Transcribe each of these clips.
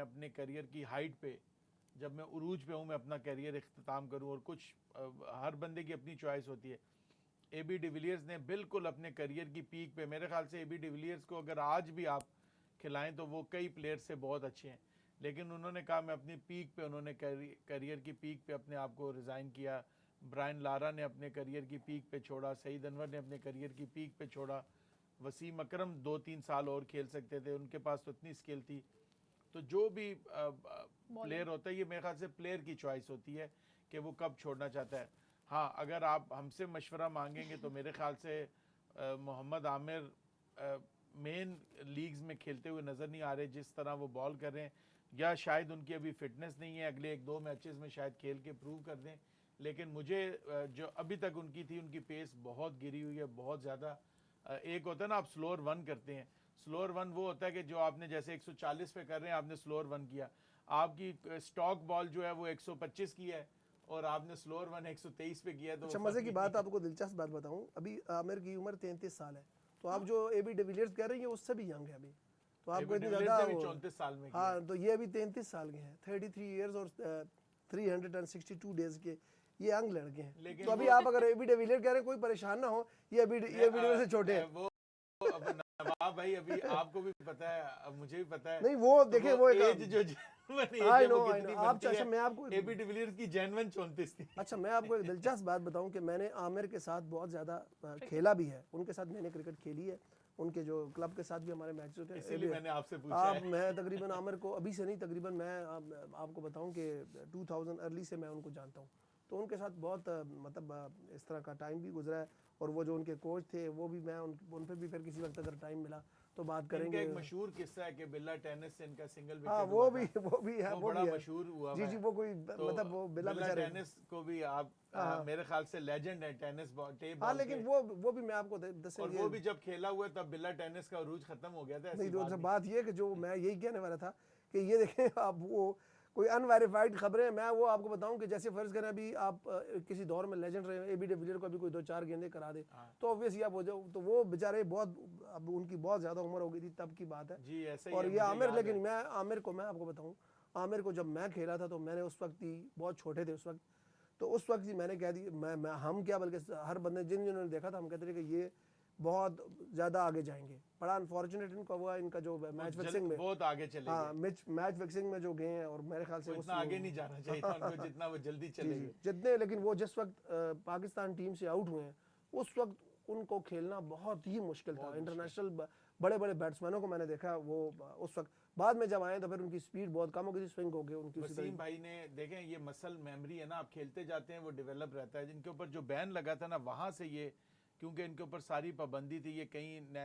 اپنے کیریئر کی ہائٹ پہ، جب میں عروج پہ ہوں، میں اپنا کیریئر اختتام کروں، اور کچھ ہر بندے کی اپنی چوائس ہوتی ہے. اے بی ڈیویلیئرز نے بالکل اپنے کیریئر کی پیک پہ، میرے خیال سے اے بی ڈیویلیئرز کو اگر آج بھی آپ کھلائیں تو وہ کئی پلیئر سے بہت اچھے ہیں، لیکن انہوں نے کہا میں اپنی پیک پہ، انہوں نے کیریئر کی پیک پہ اپنے آپ کو ریزائن کیا. برائن لارا نے اپنے کیریئر کی پیک پہ چھوڑا، سعید انور نے اپنے کیریئر کی پیک پہ چھوڑا، وسیم اکرم 2-3 سال اور کھیل سکتے تھے، ان کے پاس تو اتنی سکل تھی. تو جو بھی پلیئر ہوتا ہے، یہ میرے خیال سے پلیئر کی چوائس ہوتی ہے کہ وہ کب چھوڑنا چاہتا ہے. ہاں اگر آپ ہم سے مشورہ مانگیں گے تو میرے خیال سے محمد عامر مین لیگز میں کھیلتے ہوئے نظر نہیں آ رہے جس طرح وہ بال کر رہے ہیں، یا شاید ان کی ابھی فٹنس نہیں ہے، اگلے 1-2 میچز میں شاید کھیل کے پروو کر دیں. لیکن مجھے جو ابھی تک ان کی تھی، ان کی پیس بہت گری ہوئی ہے، بہت زیادہ. ایک ہوتا ہے نا آپ سلور ون کرتے ہیں، سلور ون وہ ہوتا ہے کہ جو آپ نے جیسے 140 پہ کر رہے ہیں، آپ نے سلور ون کیا، آپ کی سٹاک بال جو ہے وہ 125 کی ہے اور آپ نے سلور ون 123 پہ کیا. تو اچھا مزے کی بات، آپ کو دلچسپ بات بتاؤں، ابھی عامر کی عمر 33 سال ہے، تو آپ جو اے بی ڈیویلیئرز کہہ رہے ہیں اس سے بھی ینگ ہے ابھی، تو آپ کو اتنی زیادہ 34 سال میں کیا. ہاں تو یہ ابھی 33 سال کے ہیں، 33 ایئرز اور 362 ڈیز کے، یہ ینگ لڑکے ہیں. تو ابھی آپ اگر اے بی ڈیویلیئر کہہ رہے ہیں کوئی پریشان نہ ہو، یہ ابھی ڈیویلیئر سے چھوٹے ہیں. نواب بھائی ابھی آپ کو بھی پتا ہے، مجھے بھی پتا ہے، نہیں وہ دیکھیں وہ ایج جو آپ اچھا میں آپ کو اے بی ڈیویلیئرز کی جینون 34 تھی. اچھا میں آپ کو ایک دلچسپ بات بتاؤں کہ میں نے عامر کے ساتھ بہت زیادہ کھیلا بھی ہے، ان کے ساتھ میں نے کرکٹ کھیلی ہے، ان کے جو کلب کے ساتھ بھی ہمارے میچ ہوتے ہیں. اسی لیے میں نے آپ سے پوچھا ہے. میں تقریباً عامر کو ابھی سے نہیں، تقریباً میں آپ کو بتاؤں کہ 2000 ارلی سے میں ان کو جانتا ہوں، تو ان کے ساتھ بہت مطلب اس طرح کا ٹائم بھی گزرا ہے. اور وہ جو ان کے کوچ تھے وہ بھی، میں ان پہ بھی پھر کسی وقت اگر ٹائم ملا تو بات کریں گے. ایک مشہور قصہ ہے کہ بلا ٹینس سے ان کا سنگل وکٹ ہاں ہوا تھا، وہ بھی ہے، وہ بڑا مشہور ہوا. جی وہ کوئی مطلب وہ بلا ٹینس کو بھی آپ میرے خیال سے لیجنڈ ہے ٹینس ٹیپ. ہاں لیکن وہ بھی میں آپ کو دسیں اور وہ بھی جب کھیلا ہوا تب بلا ٹینس کا عروج ختم ہو گیا تھا. نہیں بات یہ کہ جو میں یہی کہنے والا تھا کہ یہ دیکھیں آپ، وہ کوئی انویریفائڈ خبریں، میں وہ آپ کو بتاؤں کہ جیسے فرض کریں ابھی آپ کسی دور میں لیجنڈ رہے، اے بی ڈیویلیئر کو ابھی کوئی 2-4 گیندیں کرا دے تو obviously آپ ہو جاؤ، تو وہ بیچارے بہت، اب ان کی بہت زیادہ عمر ہو گئی تھی تب کی بات ہے. جی ایسے ہی. اور یہ عامر، لیکن میں عامر کو، میں آپ کو بتاؤں، عامر کو جب میں کھیلا تھا تو میں نے اس وقت ہی، بہت چھوٹے تھے اس وقت، تو اس وقت ہی میں نے کہہ دی، ہم کیا بلکہ ہر بندے جنہوں نے دیکھا تھا، ہم کہتے تھے کہ یہ بہت زیادہ آگے جائیں گے. بڑا انفارچونیٹ ان کا ہوا، ان کا جو میچ فکسنگ میں بہت آگے چلے گئے. میچ فکسنگ میں جو گئے ہیں، اور میرے خیال سے اتنا آگے نہیں جانا چاہیے تھا ان کو جتنا وہ جلدی چلے گئے. جتنے، لیکن وہ جس وقت پاکستان ٹیم سے آؤٹ ہوئے ہیں اس وقت ان کو کھیلنا بہت ہی مشکل تھا. انٹرنیشنل بڑے بڑے بیٹسمینوں کو میں نے دیکھا وہ اس وقت، بعد میں جب آئے تو پھر ان کی سپیڈ بہت کم ہو گئی تھی، سوئنگ ہو گئی ان کی. وسیم بھائی نے دیکھیں یہ مسل میموری ہے نا، آپ کھیلتے جاتے ہیں وہ ڈیولپ رہتا ہے. جن کے اوپر جو بین لگا تھا نا، وہاں سے یہ، کیونکہ ان کے اوپر ساری پابندی تھی، یہ کہیں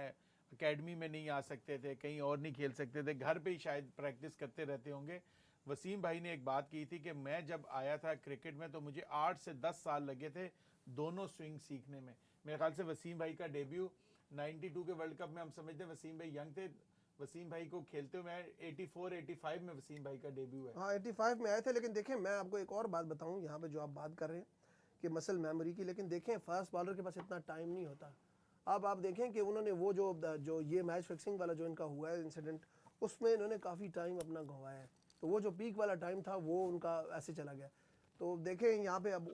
اکیڈمی میں نہیں آ سکتے تھے، کہیں اور نہیں کھیل سکتے تھے، گھر پہ ہی شاید پریکٹس کرتے رہتے ہوں گے. وسیم بھائی نے ایک بات کی تھی کہ میں جب آیا تھا کرکٹ میں تو مجھے 8 سے 10 سال لگے تھے دونوں سوئنگ سیکھنے میں. میرے خیال سے وسیم بھائی کا ڈیبیو 92 کے ورلڈ کپ میں، ہم سمجھتے ہیں وسیم بھائی ینگ تھے، وسیم بھائی کو کھیلتے ہوئے 84-85 میں وسیم بھائی کا ڈیبیو ہے. ہاں 85 میں آئے تھے. لیکن دیکھیں میں آپ کو ایک اور بات بتاؤں یہاں پہ جو آپ بات کر رہے ہیں کہ مسل میموری کی، لیکن دیکھیں فاسٹ بالر کے پاس اتنا ٹائم نہیں ہوتا. آپ دیکھیں کہ انہوں نے وہ جو یہ میچ فکسنگ والا جو ان کا ہوا ہے انسیڈنٹ، اس میں انہوں نے کافی ٹائم اپنا گنوایا ہے. تو وہ جو پیک والا ٹائم تھا وہ ان کا ایسے چلا گیا. تو دیکھیں یہاں پہ اب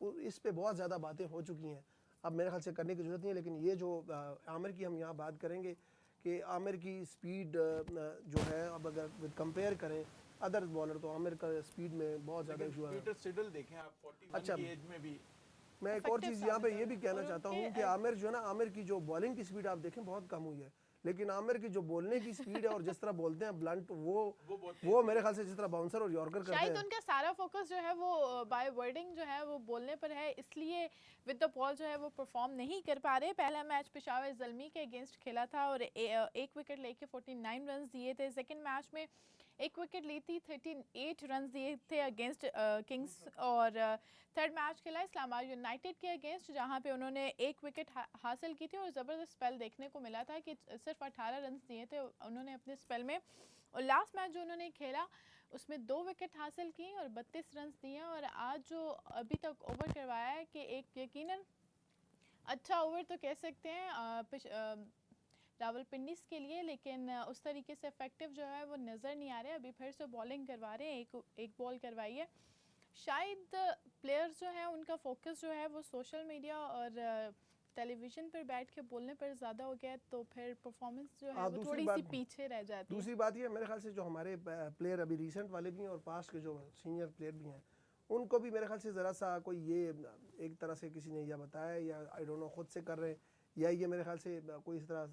اس پہ بہت زیادہ باتیں ہو چکی ہیں، اب میرے خیال سے کرنے کی ضرورت نہیں ہے. لیکن یہ جو عامر کی ہم یہاں بات کریں گے کہ عامر کی سپیڈ جو ہے، اب اگر کمپیئر کریں ادر بالر تو عامر کا سپیڈ میں بہت زیادہ ایشو ہے. پیٹر سیڈل دیکھیں آپ 41 کی ایج میں بھی. میں ایک اور چیز یہاں پہ یہ بھی کہنا چاہتا ہوں کہ عامر جو ہے نا، عامر کی جو بالنگ کی سپیڈ آپ دیکھیں بہت کم ہوئی ہے، لیکن عامر کی جو بولنے کی سپیڈ ہے اور جس طرح بولتے ہیں بلنٹ، وہ میرے خیال سے جس طرح باؤنسر اور یارکر کرتے ہیں، شاید ان کا سارا فوکس جو ہے وہ بائی ورڈنگ جو ہے وہ بولنے پر ہے، اس لیے ود دا بال جو ہے وہ پرفارم نہیں کر پا رہے. پہلا میچ پشاور زلمی کے اگینسٹ کھیلا تھا اور 1 وکٹ لے کے 49 رنز دیے تھے. سیکنڈ میچ میں 1 وکٹ لی تھی، 38 رنز دیے تھے اگینسٹ کنگز. اور تھرڈ میچ کھیلا اسلام آباد یونائٹیڈ کے اگینسٹ، جہاں پہ انہوں نے 1 وکٹ حاصل کی تھی اور زبردست اسپیل دیکھنے کو ملا تھا کہ صرف 18 رنز دیے تھے انہوں نے اپنے اسپیل میں. اور لاسٹ میچ جو انہوں نے کھیلا اس میں 2 وکٹ حاصل کی اور 32 رنز دیے. اور آج جو ابھی تک اوور کروایا ہے کہ ایک یقیناً اچھا اوور تو کہہ سکتے ہیں. راولپنڈی کے لیے، لیکن اس طریقے سے افیکٹو جو ہے وہ نظر نہیں آ رہے. ابھی پھر سے بالنگ کروا رہے ہیں، ایک بال کروائی ہے. شاید پلیئرز جو ہیں ان کا فوکس جو ہے وہ سوشل میڈیا اور ٹیلی ویژن پر بیٹھ کے بولنے پر زیادہ ہو گیا ہے، تو پھر پرفارمنس جو ہے وہ تھوڑی سی پیچھے رہ جاتی ہے. دوسری بات یہ میرے خیال سے جو ہمارے پلیئر ابھی ریسنٹ والے بھی ہیں اور پاسٹ کے جو سینئر پلیئر بھی ہیں، ان کو بھی میرے خیال سے ذرا سا کوئی یہ ایک طرح سے کسی نے یا بتایا یا آئی ڈونٹ نو خود سے کر رہے ہیں، یا یہ میرے خیال سے کوئی اس طرح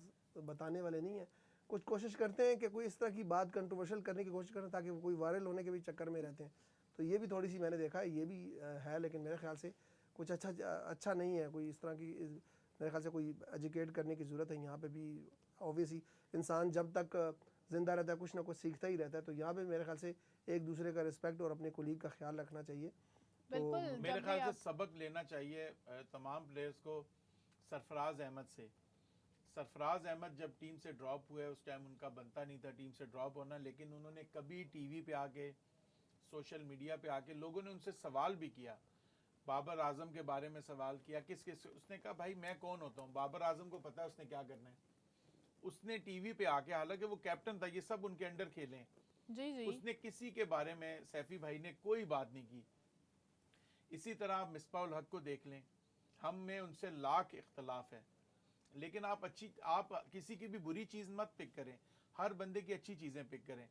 بتانے والے نہیں ہیں. کچھ کوشش کرتے ہیں کہ کوئی اس طرح کی بات کنٹروورشل کرنے کی کوشش کریں تاکہ وہ کوئی وائرل ہونے کے بھی چکر میں رہتے ہیں. تو یہ بھی تھوڑی سی میں نے دیکھا ہے، یہ بھی ہے، لیکن میرے خیال سے کچھ اچھا نہیں ہے. کوئی اس طرح کی میرے خیال سے کوئی ایجوکیٹ کرنے کی ضرورت ہے. یہاں پہ بھی اوبویسلی انسان جب تک زندہ رہتا ہے کچھ نہ کچھ سیکھتا ہی رہتا ہے، تو یہاں پہ میرے خیال سے ایک دوسرے کا رسپیکٹ اور اپنے کولیگ کا خیال رکھنا چاہیے. بالکل. میرے خیال سے سبق لینا چاہیے تمام پلیئرز کو سرفراز احمد سے. سرفراز احمد جب ٹیم سے ڈراپ ہوئے اس ٹائم ان کا بنتا نہیں تھا ٹیم سے ڈراپ ہونا، لیکن انہوں نے کبھی ٹی وی پہ آ کے سوشل میڈیا پہ آ کے لوگوں نے ان سے سوال بھی کیا. بابر اعظم کے بارے میں سوال کیا، کس اس نے کہا بھائی میں کون ہوتا ہوں، بابر اعظم کو پتا ہے اس نے کیا کرنا ہے. اس نے ٹی وی پہ آ کے، حالانکہ وہ کیپٹن تھا، یہ سب ان کے انڈر کھیلے ہیں، جی اس نے کسی کے بارے میں سیفی بھائی نے کوئی بات نہیں کی. اسی طرح آپ مصباح الحق کو دیکھ لیں، ہم میں ان سے لاکھ اختلاف ہے، لیکن آپ کسی کی بھی بری چیز مت پک کریں، ہر بندے کی اچھی چیزیں پک کریں.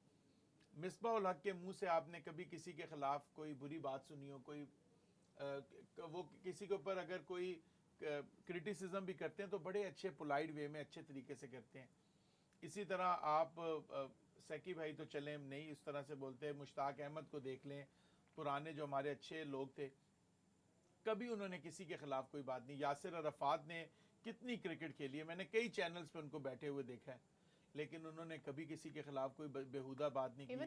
مصباح الحق کے منہ سے آپ نے کبھی کسی کے خلاف کوئی بری بات سنی ہو، کوئی وہ کسی کے اوپر اگر کوئی کرٹیسزم بھی کرتے ہیں تو بڑے اچھے پولائٹ وے میں اچھے طریقے سے کرتے ہیں. اسی طرح آپ سیکی بھائی تو چلیں نہیں اس طرح سے بولتے ہیں، مشتاق احمد کو دیکھ لیں، پرانے جو ہمارے اچھے لوگ تھے، کبھی انہوں نے کسی کے خلاف کوئی بات نہیں. یاسر عرفات نے کتنی کرکٹ کھیلی ہے، میں نے کئی چینلز پہ ان کو بیٹھے ہوئے دیکھا ہے، لیکن انہوں نے کبھی کسی کے خلاف کوئی بےہودہ بات نہیں کی.